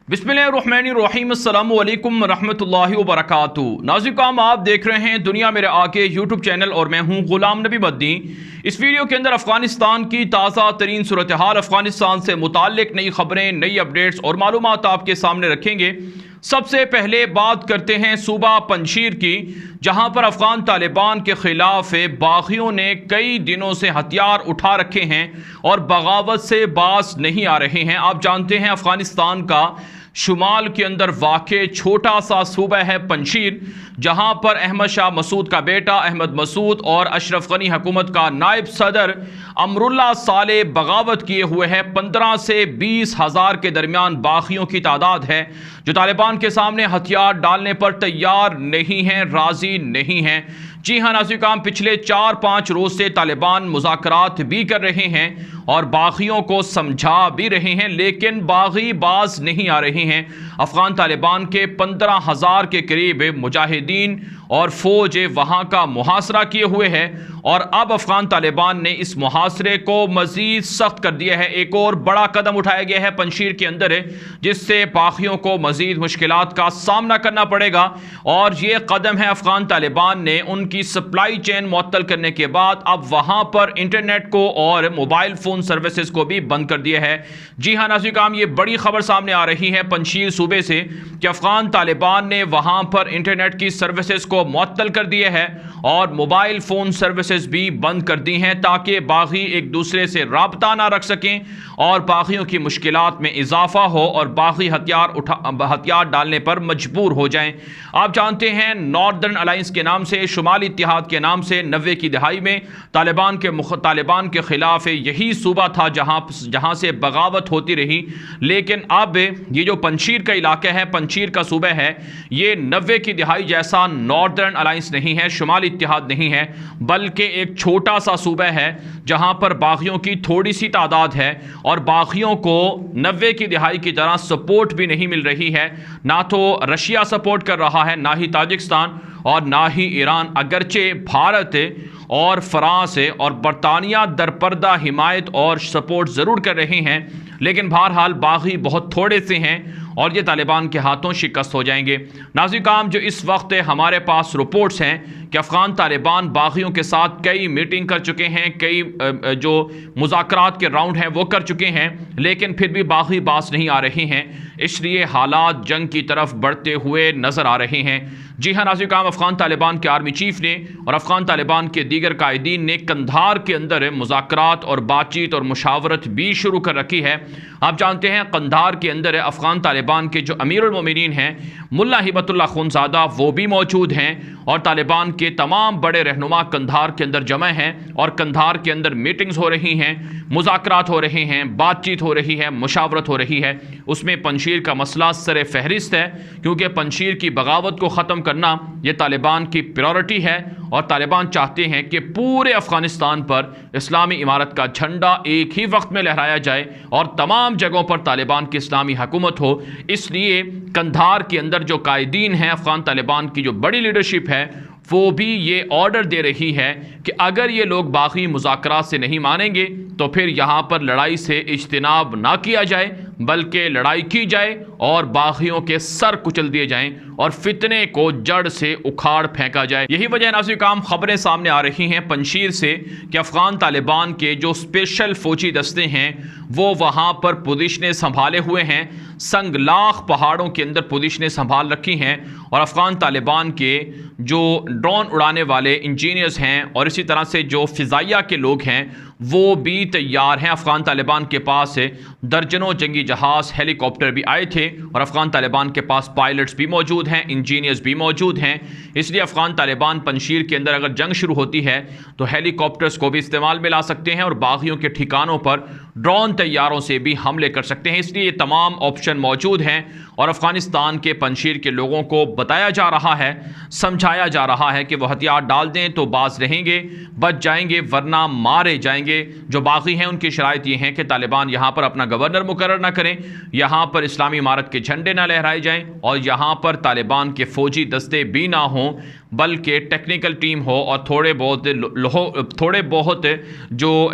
بسم اللہ الرحمن الرحیم، السلام علیکم ورحمۃ اللہ وبرکاتہ۔ ناظرین، آپ دیکھ رہے ہیں دنیا میرے آگے یوٹیوب چینل اور میں ہوں غلام نبی مدنی۔ اس ویڈیو کے اندر افغانستان کی تازہ ترین صورتحال، افغانستان سے متعلق نئی خبریں، نئی اپڈیٹس اور معلومات آپ کے سامنے رکھیں گے۔ سب سے پہلے بات کرتے ہیں صوبہ پنجشیر کی، جہاں پر افغان طالبان کے خلاف باغیوں نے کئی دنوں سے ہتھیار اٹھا رکھے ہیں اور بغاوت سے باز نہیں آ رہے ہیں۔ آپ جانتے ہیں افغانستان کا شمال کے اندر واقع چھوٹا سا صوبہ ہے پنجشیر، جہاں پر احمد شاہ مسعود کا بیٹا احمد مسعود اور اشرف غنی حکومت کا نائب صدر امراللہ صالح بغاوت کیے ہوئے ہیں۔ 15 سے 20 ہزار کے درمیان باغیوں کی تعداد ہے جو طالبان کے سامنے ہتھیار ڈالنے پر تیار نہیں ہیں، راضی نہیں ہیں۔ جی ہاں ناظرین، پچھلے 4-5 روز سے طالبان مذاکرات بھی کر رہے ہیں اور باغیوں کو سمجھا بھی رہے ہیں، لیکن باغی باز نہیں آ رہے ہیں۔ افغان طالبان کے 15,000 کے قریب مجاہدین اور فوج وہاں کا محاصرہ کیے ہوئے ہے، اور اب افغان طالبان نے اس محاصرے کو مزید سخت کر دیا ہے۔ ایک اور بڑا قدم اٹھایا گیا ہے پنجشیر کے اندر، جس سے باغیوں کو مزید مشکلات کا سامنا کرنا پڑے گا، اور یہ قدم ہے افغان طالبان نے ان کی سپلائی چین معطل کرنے کے بعد اب وہاں پر انٹرنیٹ کو اور موبائل فون سروسز کو بھی بند کر دیا ہے۔ جی ہاں ناظرین، یہ بڑی خبر سامنے آ رہی ہے پنجشیر صوبے سے کہ افغان طالبان نے وہاں پر انٹرنیٹ کی سروسز کو معطل کر دیا ہے اور موبائل فون سروسز بھی بند کر دی ہیں، تاکہ باغی ایک دوسرے سے رابطہ نہ رکھ سکیں اور باغیوں کی مشکلات میں اضافہ ہو اور باغی ہتھیار ڈالنے پر مجبور ہو جائیں۔ آپ جانتے ہیں ناردرن الائنس کے نام سے، شمالی اتحاد کے نام سے 90 کی دہائی میں طالبان کے خلاف یہی صوبہ تھا جہاں سے بغاوت ہوتی رہی، لیکن اب یہ جو پنجشیر کا علاقہ ہے، پنجشیر کا صوبہ ہے، یہ 90 کی دہائی جیسا ناردرن الائنس نہیں ہے، شمالی اتحاد نہیں ہے، بلکہ ایک چھوٹا سا صوبہ ہے جہاں پر باغیوں کی تھوڑی سی تعداد ہے، اور باغیوں کو 90 کی دہائی کی طرح سپورٹ بھی نہیں مل رہی ہے۔ نہ تو رشیا سپورٹ کر رہا ہے، نہ ہی تاجکستان اور نہ ہی ایران، اگرچہ بھارت اور فرانس اور برطانیہ درپردہ حمایت اور سپورٹ ضرور کر رہے ہیں، لیکن بہرحال باغی بہت تھوڑے سے ہیں اور یہ طالبان کے ہاتھوں شکست ہو جائیں گے۔ ناظرین، جو اس وقت ہمارے پاس رپورٹس ہیں کہ افغان طالبان باغیوں کے ساتھ کئی میٹنگ کر چکے ہیں، کئی جو مذاکرات کے راؤنڈ ہیں وہ کر چکے ہیں، لیکن پھر بھی باغی باز نہیں آ رہے ہیں، اس لیے حالات جنگ کی طرف بڑھتے ہوئے نظر آ رہے ہیں۔ جی ہاں ناظرین، افغان طالبان کے آرمی چیف نے اور افغان طالبان کے دیگر قائدین نے قندھار کے اندر مذاکرات اور بات چیت اور مشاورت بھی شروع کر رکھی ہے۔ آپ جانتے ہیں قندھار کے اندر افغان طالبان کے جو امیر المومنین ہیں ملا ہبت اللہ خونزادہ، وہ بھی موجود ہیں، اور طالبان کے تمام بڑے رہنما قندھار کے اندر جمع ہیں، اور قندھار کے اندر میٹنگز ہو رہی ہیں، مذاکرات ہو رہے ہیں، بات چیت ہو رہی ہے، مشاورت ہو رہی ہے۔ اس میں پنجشیر کا مسئلہ سر فہرست ہے، کیونکہ پنجشیر کی بغاوت کو ختم کرنا یہ طالبان کی پریورٹی ہے، اور طالبان چاہتے ہیں کہ پورے افغانستان پر اسلامی امارت کا جھنڈا ایک ہی وقت میں لہرایا جائے اور تمام جگہوں پر طالبان کی اسلامی حکومت ہو۔ اس لیے قندھار کے اندر جو قائدین ہیں، افغان طالبان کی جو بڑی لیڈرشپ ہے، وہ بھی یہ آرڈر دے رہی ہے کہ اگر یہ لوگ باغی مذاکرات سے نہیں مانیں گے تو پھر یہاں پر لڑائی سے اجتناب نہ کیا جائے، بلکہ لڑائی کی جائے اور باغیوں کے سر کچل دیے جائیں اور فتنے کو جڑ سے اکھاڑ پھینکا جائے۔ یہی وجہ ناظرین، خبریں سامنے آ رہی ہیں پنجشیر سے کہ افغان طالبان کے جو اسپیشل فوجی دستے ہیں وہ وہاں پر پوزیشنیں سنبھالے ہوئے ہیں، سنگلاخ پہاڑوں کے اندر پوزیشنیں سنبھال رکھی ہیں، اور افغان طالبان کے جو ڈرون اڑانے والے انجینئرز ہیں اور اسی طرح سے جو فضائیہ کے لوگ ہیں وہ بھی تیار ہیں۔ افغان طالبان کے پاس درجنوں جنگی جہاز، ہیلی کاپٹر بھی آئے تھے، اور افغان طالبان کے پاس پائلٹس بھی موجود ہیں، انجینئرز بھی موجود ہیں۔ اس لیے افغان طالبان پنجشیر کے اندر اگر جنگ شروع ہوتی ہے تو ہیلی کاپٹرز کو بھی استعمال میں لا سکتے ہیں اور باغیوں کے ٹھکانوں پر ڈرون طیاروں سے بھی حملے کر سکتے ہیں۔ اس لیے یہ تمام آپشن موجود ہیں، اور افغانستان کے پنجشیر کے لوگوں کو بتایا جا رہا ہے، سمجھایا جا رہا ہے کہ وہ ہتھیار ڈال دیں تو باز رہیں گے، بچ جائیں گے، ورنہ مارے جائیں گے۔ جو باغی ہیں ان کی شرائط یہ ہیں کہ طالبان یہاں پر اپنا گورنر مقرر نہ کریں، یہاں پر اسلامی امارت کے جھنڈے نہ لہرائے جائیں، اور یہاں پر طالبان کے فوجی دستے بھی نہ ہوں، بلکہ ٹیکنیکل ٹیم ہو اور تھوڑے بہت جو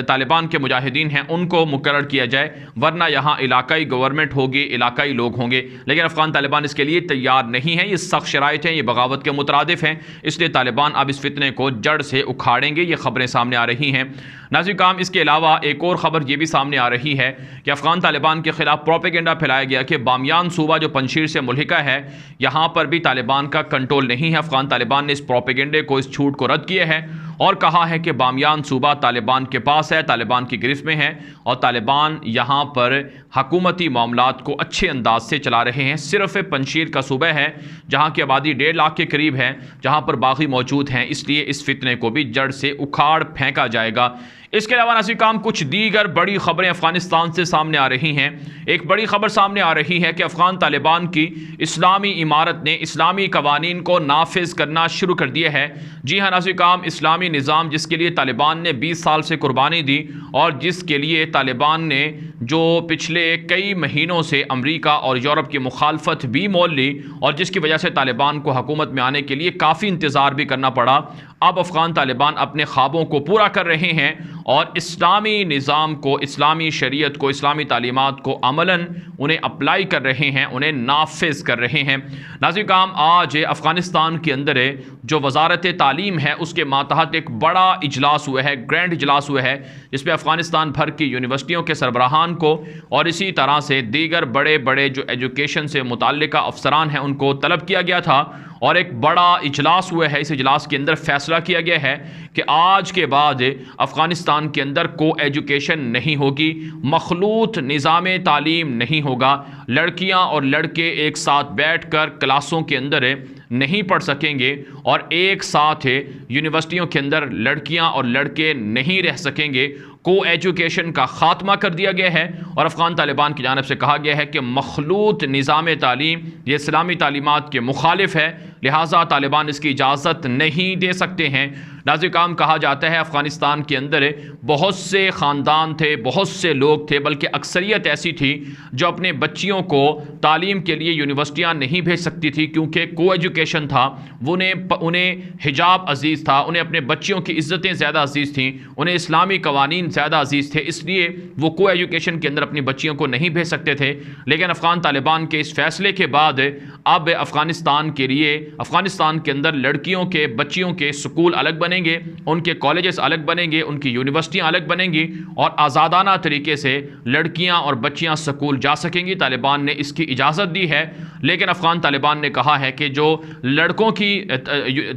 طالبان کے مجاہدین ہیں ان کو مقرر کیا جائے، ورنہ یہاں علاقائی گورنمنٹ ہوگی، علاقائی لوگ ہوں گے۔ لیکن افغان طالبان اس کے لیے تیار نہیں ہیں، یہ سخت شرائط ہیں، یہ بغاوت کے مترادف ہیں، اس لیے طالبان اب اس فتنے کو جڑ سے اکھاڑیں گے۔ یہ خبریں سامنے آ رہی ہیں۔ ناظرین کرام، اس کے علاوہ ایک اور خبر یہ بھی سامنے آ رھی ہے کہ افغان طالبان کے خلاف پروپیگنڈا پھیلایا گیا کہ باغیوں صوبہ جو پنجشیر سے ملحقہ ہے، یہاں پر بھی طالبان کا کنٹرول نہیں ہے۔ افغان طالبان نے اس پروپیگنڈے کو، اس جھوٹ کو رد کیا ہے اور کہا ہے کہ باغیوں صوبہ طالبان کے پاس ہے، طالبان کی گرفت میں ہے، اور طالبان یہاں پر حکومتی معاملات کو اچھے انداز سے چلا رہے ہیں۔ صرف پنجشیر کا صوبہ ہے جہاں کی آبادی 1.5 لاکھ کے قریب ہے، جہاں پر باغی موجود ہیں، اس لیے اس فتنے کو بھی جڑ سے اکھاڑ پھینکا جائے گا۔ اس کے علاوہ ناظرین کرام کچھ دیگر بڑی خبریں افغانستان سے سامنے آ رہی ہیں۔ ایک بڑی خبر سامنے آ رہی ہے کہ افغان طالبان کی اسلامی امارت نے اسلامی قوانین کو نافذ کرنا شروع کر دیا ہے۔ جی ہاں ناظرین کرام، اسلامی نظام جس کے لیے طالبان نے 20 سال سے قربانی دی اور جس کے لیے طالبان نے جو پچھلے کئی مہینوں سے امریکہ اور یورپ کی مخالفت بھی مول لی اور جس کی وجہ سے طالبان کو حکومت میں آنے کے لیے کافی انتظار بھی کرنا پڑا، اب افغان طالبان اپنے خوابوں کو پورا کر رہے ہیں اور اسلامی نظام کو، اسلامی شریعت کو، اسلامی تعلیمات کو عملاً انہیں اپلائی کر رہے ہیں، انہیں نافذ کر رہے ہیں۔ ناظرین کرام، آج افغانستان کے اندر جو وزارت تعلیم ہے اس کے ماتحت ایک بڑا اجلاس ہوا ہے، گرینڈ اجلاس ہوا ہے، جس پہ افغانستان بھر کی یونیورسٹیوں کے سربراہان کو اور اسی طرح سے دیگر بڑے بڑے جو ایجوکیشن سے متعلقہ افسران ہیں ان کو طلب کیا گیا تھا اور ایک بڑا اجلاس ہوا ہے۔ اس اجلاس کے اندر فیصلہ کیا گیا ہے کہ آج کے بعد افغانستان کے اندر کو ایجوکیشن نہیں ہوگی، مخلوط نظام تعلیم نہیں ہوگا، لڑکیاں اور لڑکے ایک ساتھ بیٹھ کر کلاسوں کے اندر نہیں پڑھ سکیں گے اور ایک ساتھ یونیورسٹیوں کے اندر لڑکیاں اور لڑکے نہیں رہ سکیں گے۔ کو ایجوکیشن کا خاتمہ کر دیا گیا ہے اور افغان طالبان کی جانب سے کہا گیا ہے کہ مخلوط نظام تعلیم یہ اسلامی تعلیمات کے مخالف ہے، لہٰذا طالبان اس کی اجازت نہیں دے سکتے ہیں۔ ناظرین کرام، کہا جاتا ہے افغانستان کے اندر بہت سے خاندان تھے، بہت سے لوگ تھے، بلکہ اکثریت ایسی تھی جو اپنے بچیوں کو تعلیم کے لیے یونیورسٹیاں نہیں بھیج سکتی تھی کیونکہ کو ایجوکیشن تھا، انہیں حجاب عزیز تھا، انہیں اپنے بچیوں کی عزتیں زیادہ عزیز تھیں، انہیں اسلامی قوانین زیادہ عزیز تھے، اس لیے وہ کو ایجوکیشن کے اندر اپنی بچیوں کو نہیں بھیج سکتے تھے۔ لیکن افغان طالبان کے اس فیصلے کے بعد اب افغانستان کے اندر لڑکیوں کے، بچیوں کے سکول الگ بنیں گے، ان کے کالجز الگ بنیں گے، ان کی یونیورسٹیاں الگ بنیں گی اور آزادانہ طریقے سے لڑکیاں اور بچیاں سکول جا سکیں گی۔ طالبان نے اس کی اجازت دی ہے، لیکن افغان طالبان نے کہا ہے کہ جو لڑکوں کی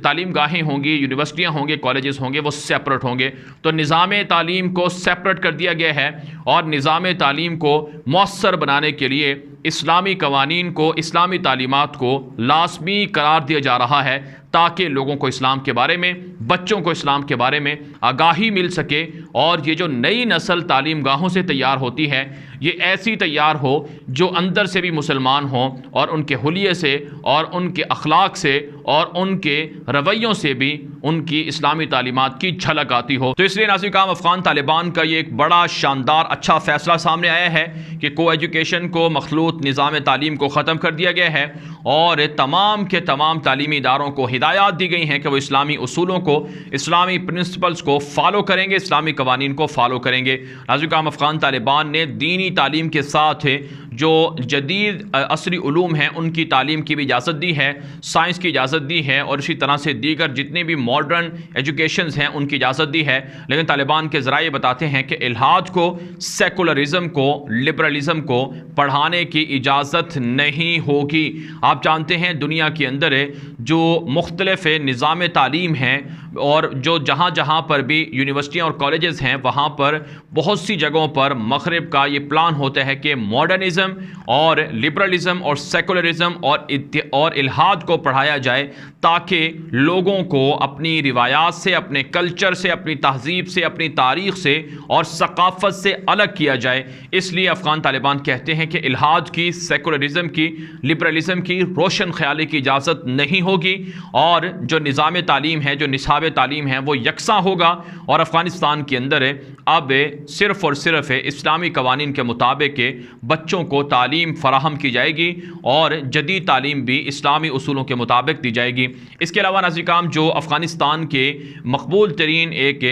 تعلیم گاہیں ہوں گی، یونیورسٹیاں ہوں گے، کالجز ہوں گے، وہ سیپریٹ ہوں گے۔ تو نظام تعلیم کو سیپریٹ کر دیا گیا ہے اور نظام تعلیم کو مؤثر بنانے کے لیے اسلامی قوانین کو، اسلامی تعلیمات کو لازمی قرار دیا جا رہا ہے تاکہ لوگوں کو اسلام کے بارے میں، بچوں کو اسلام کے بارے میں آگاہی مل سکے اور یہ جو نئی نسل تعلیم گاہوں سے تیار ہوتی ہے یہ ایسی تیار ہو جو اندر سے بھی مسلمان ہوں اور ان کے حلیے سے اور ان کے اخلاق سے اور ان کے رویوں سے بھی ان کی اسلامی تعلیمات کی جھلک آتی ہو۔ تو اس لیے ناظرین کرام، افغان طالبان کا یہ ایک بڑا شاندار اچھا فیصلہ سامنے آیا ہے کہ کو ایجوکیشن کو، مخلوط نظام تعلیم کو ختم کر دیا گیا ہے اور تمام کے تمام تعلیمی اداروں کو ہدایات دی گئی ہیں کہ وہ اسلامی اصولوں کو، اسلامی پرنسپلز کو فالو کریں گے، اسلامی قوانین کو فالو کریں گے۔ ناظرین کرام، افغان طالبان نے دینی تعلیم کے ساتھ جو جدید عصری علوم ہیں ان کی تعلیم کی بھی اجازت دی ہے، سائنس کی اجازت دی ہے اور اسی طرح سے دیگر جتنے بھی ماڈرن ایجوکیشنز ہیں ان کی اجازت دی ہے۔ لیکن طالبان کے ذرائع بتاتے ہیں کہ الحاد کو، سیکولرزم کو، لبرلزم کو پڑھانے کی اجازت نہیں ہوگی۔ آپ جانتے ہیں دنیا کے اندر جو مختلف نظام تعلیم ہیں اور جو جہاں پر بھی یونیورسٹیاں اور کالجز ہیں وہاں پر بہت سی جگہوں پر مغرب کا یہ پلان ہوتا ہے کہ ماڈرنزم اور لبرلزم اور سیکولرزم اور الحاد کو پڑھایا جائے تاکہ لوگوں کو اپنی روایات سے، اپنے کلچر سے، اپنی تہذیب سے، اپنی تاریخ سے اور ثقافت سے الگ کیا جائے۔ اس لیے افغان طالبان کہتے ہیں کہ الحاد کی، سیکولرزم کی، لبرلزم کی، روشن خیالی کی اجازت نہیں ہوگی اور جو نظام تعلیم ہے، جو نصاب تعلیم ہے وہ یکساں ہوگا اور افغانستان کے اندر اب صرف اور صرف اسلامی قوانین کے مطابق بچوں کو تعلیم فراہم کی جائے گی اور جدید تعلیم بھی اسلامی اصولوں کے مطابق دی جائے گی۔ اس کے علاوہ ناظرین کرام جو افغانستان کے مقبول ترین ایک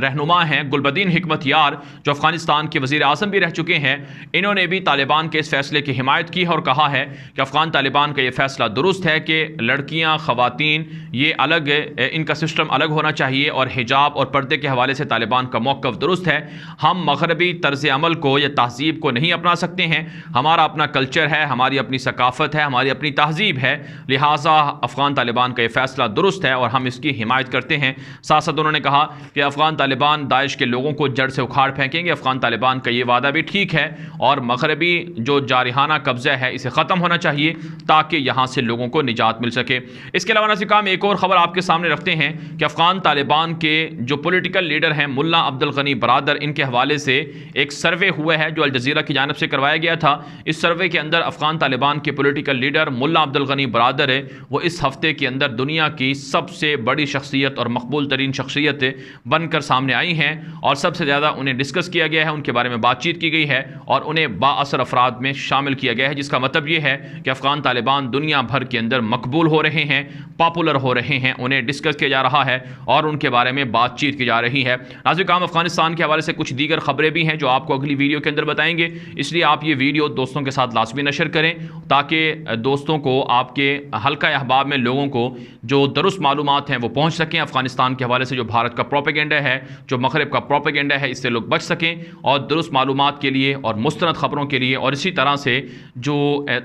رہنما ہیں گلبدین حکمت یار، جو افغانستان کے وزیر اعظم بھی رہ چکے ہیں، انہوں نے بھی طالبان کے اس فیصلے کی حمایت کی ہے اور کہا ہے کہ افغان طالبان کا یہ فیصلہ درست ہے کہ لڑکیاں، خواتین، یہ الگ، ان کا سسٹم الگ ہونا چاہیے اور حجاب اور پردے کے حوالے سے طالبان کا موقف درست ہے۔ ہم مغربی طرز عمل کو یا تہذیب کو نہیں اپنا سکتے ہیں، ہمارا اپنا کلچر ہے، ہماری اپنی ثقافت ہے، ہماری اپنی تہذیب ہے، لہٰذا افغان طالبان کا یہ فیصلہ درست ہے اور ہم اس کی حمایت کرتے ہیں۔ ساتھ ساتھ انہوں نے کہا کہ افغان طالبان داعش کے لوگوں کو جڑ سے اکھاڑ پھینکیں گے۔ افغان طالبان کا یہ وعدہ بھی ٹھیک ہے اور مغربی جو جارحانہ قبضہ ہے اسے ختم ہونا چاہیے تاکہ یہاں سے لوگوں کو نجات مل سکے۔ اس کے علاوہ ناظرین کرام ایک اور خبر آپ کے سامنے رکھتے ہیں کہ افغان طالبان کے جو پولیٹیکل لیڈر ہیں ملا عبدالغنی برادر، ان کے حوالے سے ایک سروے ہوا ہے جو الجزیرہ کی جانب سے کروایا گیا تھا۔ اس سروے کے اندر افغان طالبان کے پولیٹیکل لیڈر ملا عبدالغنی برادر ہے، وہ اس ہفتے کے اندر دنیا کی سب سے بڑی شخصیت اور مقبول ترین شخصیت بن کر سامنے آئی ہیں اور سب سے زیادہ انہیں ڈسکس کیا گیا ہے، ان کے بارے میں بات چیت کی گئی ہے اور انہیں بااثر افراد میں شامل کیا گیا ہے، جس کا مطلب یہ ہے کہ افغان طالبان دنیا بھر کے اندر مقبول ہو رہے ہیں، پاپولر ہو رہے ہیں، انہیں ڈسکس کیا جا رہا ہے اور ان کے بارے میں بات چیت کی جا رہی ہے۔ ناظرین کرام افغانستان کے حوالے سے کچھ دیگر خبریں بھی ہیں جو آپ کو اگلی ویڈیو کے اندر بتائیں گے، اس لیے آپ یہ ویڈیو دوستوں کے ساتھ لازمی نشر کریں تاکہ دوستوں کو، آپ کے حلقہ احباب میں لوگوں کو جو درست معلومات ہیں وہ پہنچ سکیں۔ افغانستان کے حوالے سے جو بھارت کا پروپیگنڈا ہے، جو مغرب کا پروپیگنڈا ہے، اس سے لوگ بچ سکیں اور درست معلومات کے لیے اور مستند خبروں کے لیے، اور اسی طرح سے جو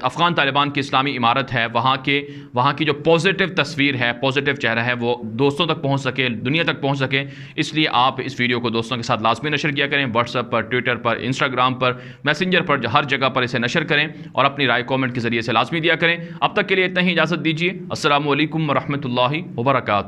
افغان طالبان کی اسلامی عمارت ہے وہاں کی جو پازیٹیو تصویر ہے، پازیٹیو چہرہ ہے، وہ دوستوں تک پہنچ سکے، دنیا تک پہنچ سکے۔ اس لیے آپ اس ویڈیو کو دوستوں کے ساتھ لازمی نشر کیا کریں، واٹساپ پر، ٹوئیٹر پر، انسٹاگرام پر، میسنجر پر، ہر جگہ پر اسے نشر کریں اور اپنی رائے کامنٹ کے ذریعے سے لازمی دیا کریں۔ اب تک کے لیے اتنا ہی، اجازت دیجیے۔ السلام علیکم ورحمۃ اللہ وبرکاتہ۔